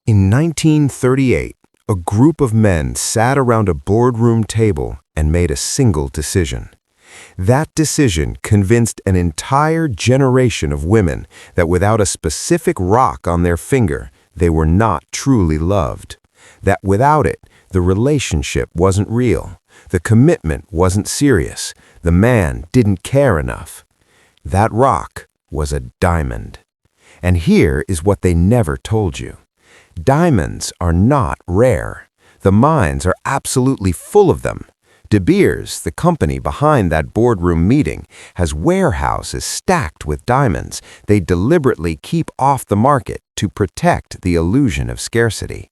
In 1938, a group of men sat around a boardroom table and made a single decision. That decision convinced an entire generation of women that without a specific rock on their finger, they were not truly loved. That without it, the relationship wasn't real, the commitment wasn't serious, the man didn't care enough. That rock was a diamond. And here is what they never told you. Diamonds are not rare. The mines are absolutely full of them. De Beers, the company behind that boardroom meeting, has warehouses stacked with diamonds they deliberately keep off the market to protect the illusion of scarcity.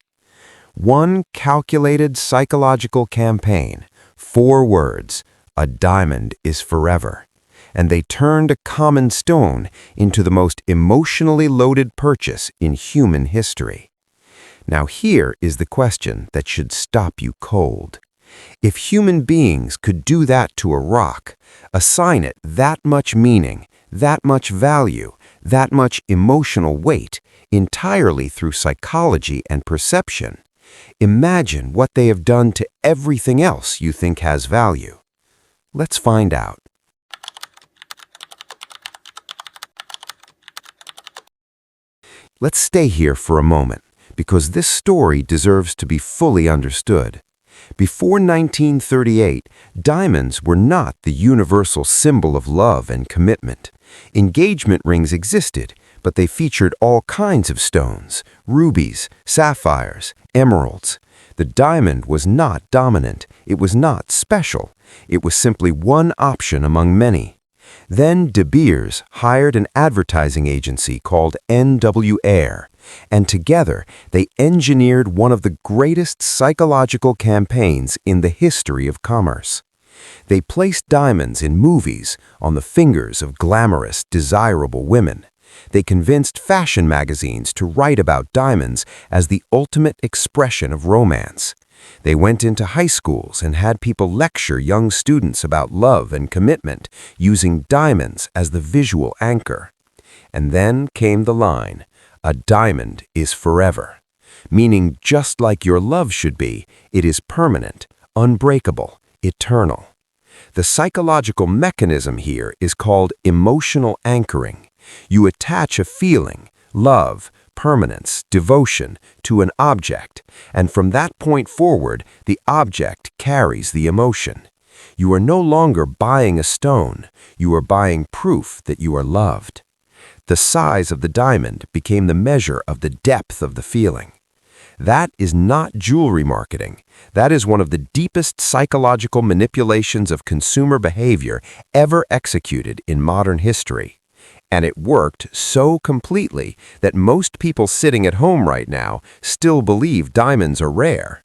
One calculated psychological campaign, 4 words, a diamond is forever. And they turned a common stone into the most emotionally loaded purchase in human history. Now here is the question that should stop you cold. If human beings could do that to a rock, assign it that much meaning, that much value, that much emotional weight, entirely through psychology and perception, imagine what they have done to everything else you think has value. Let's find out. Let's stay here for a moment, because this story deserves to be fully understood. Before 1938, diamonds were not the universal symbol of love and commitment. Engagement rings existed, but they featured all kinds of stones, rubies, sapphires, emeralds. The diamond was not dominant, it was not special, it was simply one option among many. Then De Beers hired an advertising agency called N.W. Ayer, and together they engineered one of the greatest psychological campaigns in the history of commerce. They placed diamonds in movies on the fingers of glamorous, desirable women. They convinced fashion magazines to write about diamonds as the ultimate expression of romance. They went into high schools and had people lecture young students about love and commitment, using diamonds as the visual anchor. And then came the line, "A diamond is forever," meaning just like your love should be, it is permanent, unbreakable, eternal. The psychological mechanism here is called emotional anchoring. You attach a feeling, love, permanence, devotion, to an object, and from that point forward, the object carries the emotion. You are no longer buying a stone, you are buying proof that you are loved. The size of the diamond became the measure of the depth of the feeling. That is not jewelry marketing. That is one of the deepest psychological manipulations of consumer behavior ever executed in modern history. And it worked so completely that most people sitting at home right now still believe diamonds are rare.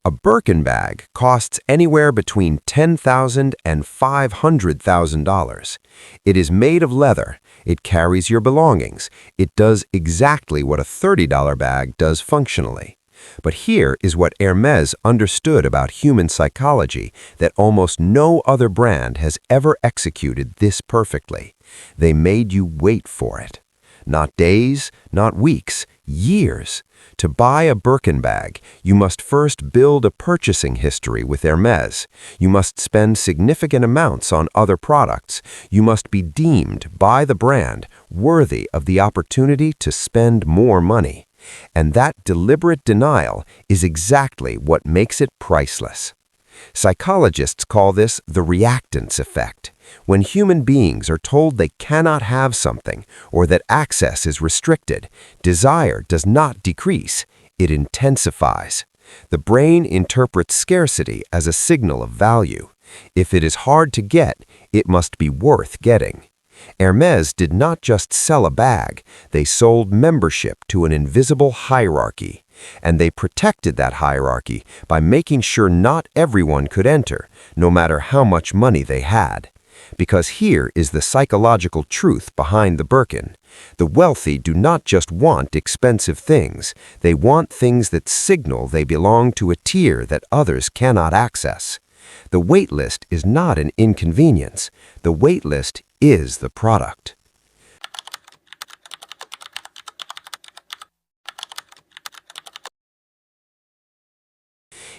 A Birkin bag costs anywhere between $10,000 and $500,000. It is made of leather. It carries your belongings. It does exactly what a $30 bag does functionally. But here is what Hermès understood about human psychology that almost no other brand has ever executed this perfectly. They made you wait for it. Not days, not weeks, years. To buy a Birkin bag, you must first build a purchasing history with Hermès. You must spend significant amounts on other products. You must be deemed by the brand worthy of the opportunity to spend more money. And that deliberate denial is exactly what makes it priceless. Psychologists call this the reactance effect. When human beings are told they cannot have something or that access is restricted, desire does not decrease, it intensifies. The brain interprets scarcity as a signal of value. If it is hard to get, it must be worth getting. Hermès did not just sell a bag, they sold membership to an invisible hierarchy. And they protected that hierarchy by making sure not everyone could enter, no matter how much money they had. Because here is the psychological truth behind the Birkin. The wealthy do not just want expensive things, they want things that signal they belong to a tier that others cannot access. The waitlist is not an inconvenience. The waitlist is the product.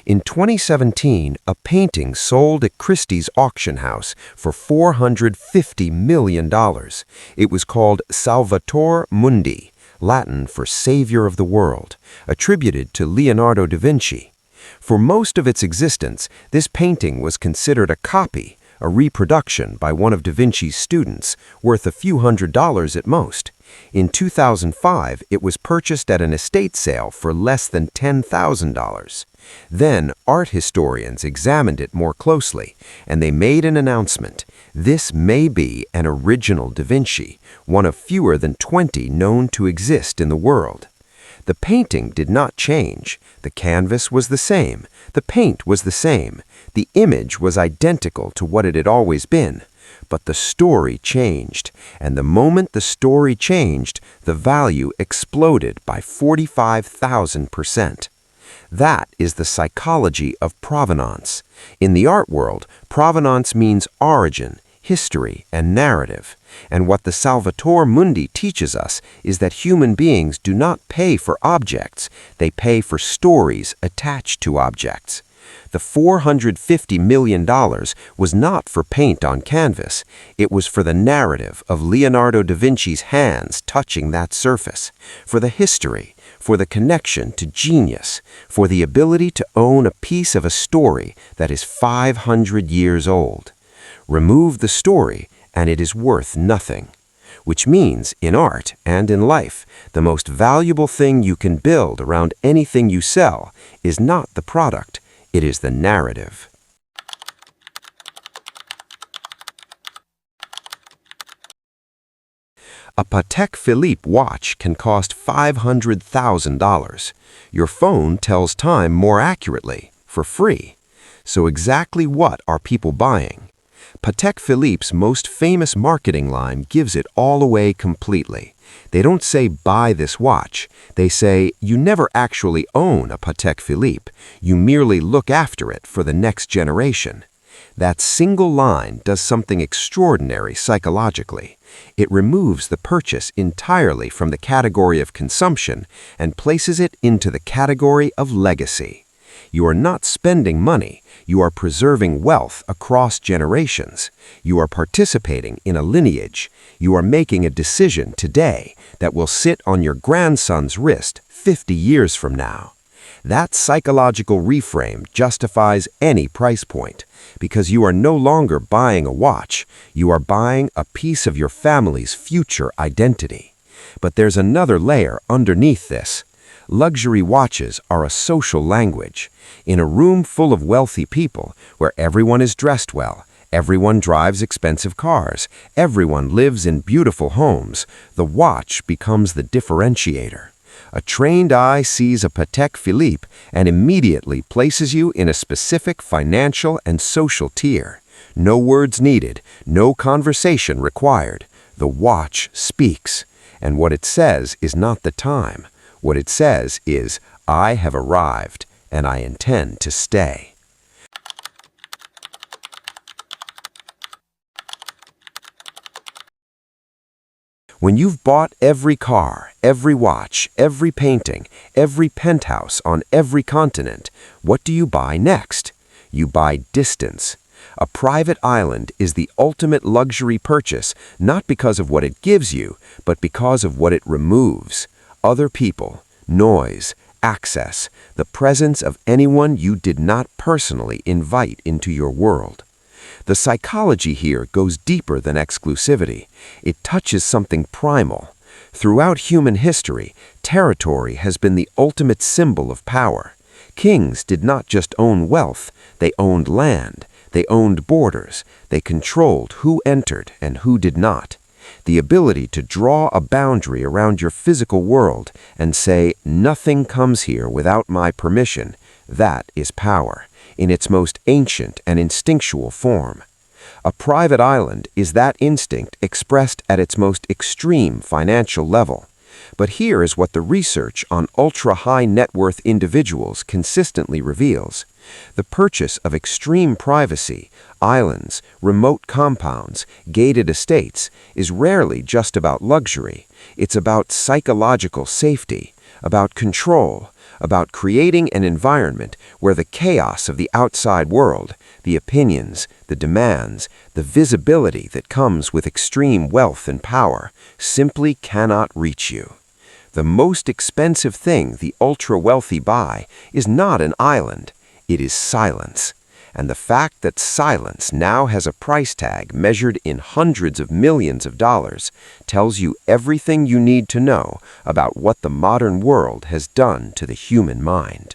In 2017, a painting sold at Christie's auction house for $450 million. It was called Salvator Mundi, Latin for Savior of the World, attributed to Leonardo da Vinci. For most of its existence, this painting was considered a copy, a reproduction by one of da Vinci's students, worth a few $100s at most. In 2005, it was purchased at an estate sale for less than $10,000. Then, art historians examined it more closely, and they made an announcement. This may be an original da Vinci, one of fewer than 20 known to exist in the world. The painting did not change. The canvas was the same. The paint was the same. The image was identical to what it had always been. But the story changed, and the moment the story changed, the value exploded by 45,000%. That is the psychology of provenance. In the art world, provenance means origin, history, and narrative. And what the Salvator Mundi teaches us is that human beings do not pay for objects, they pay for stories attached to objects. The $450 million was not for paint on canvas. It was for the narrative of Leonardo da Vinci's hands touching that surface, for the history, for the connection to genius, for the ability to own a piece of a story that is 500 years old. Remove the story, and it is worth nothing. Which means, in art and in life, the most valuable thing you can build around anything you sell is not the product, it is the narrative. A Patek Philippe watch can cost $500,000. Your phone tells time more accurately, for free. So exactly what are people buying? Patek Philippe's most famous marketing line gives it all away completely. They don't say, buy this watch. They say, you never actually own a Patek Philippe. You merely look after it for the next generation. That single line does something extraordinary psychologically. It removes the purchase entirely from the category of consumption and places it into the category of legacy. You are not spending money, you are preserving wealth across generations. You are participating in a lineage. You are making a decision today that will sit on your grandson's wrist 50 years from now. That psychological reframe justifies any price point, because you are no longer buying a watch, you are buying a piece of your family's future identity. But there's another layer underneath this. Luxury watches are a social language. In a room full of wealthy people, where everyone is dressed well, everyone drives expensive cars, everyone lives in beautiful homes, the watch becomes the differentiator. A trained eye sees a Patek Philippe and immediately places you in a specific financial and social tier. No words needed, no conversation required. The watch speaks, and what it says is not the time. What it says is, I have arrived, and I intend to stay. When you've bought every car, every watch, every painting, every penthouse on every continent, what do you buy next? You buy distance. A private island is the ultimate luxury purchase, not because of what it gives you, but because of what it removes. Other people, noise, access, the presence of anyone you did not personally invite into your world. The psychology here goes deeper than exclusivity. It touches something primal. Throughout human history, territory has been the ultimate symbol of power. Kings did not just own wealth, they owned land, they owned borders, they controlled who entered and who did not. The ability to draw a boundary around your physical world and say, nothing comes here without my permission, that is power, in its most ancient and instinctual form. A private island is that instinct expressed at its most extreme financial level. But here is what the research on ultra-high net worth individuals consistently reveals. The purchase of extreme privacy, islands, remote compounds, gated estates, is rarely just about luxury. It's about psychological safety, about control, about creating an environment where the chaos of the outside world, the opinions, the demands, the visibility that comes with extreme wealth and power, simply cannot reach you. The most expensive thing the ultra-wealthy buy is not an island, it is silence. And the fact that silence now has a price tag measured in hundreds of millions of dollars tells you everything you need to know about what the modern world has done to the human mind.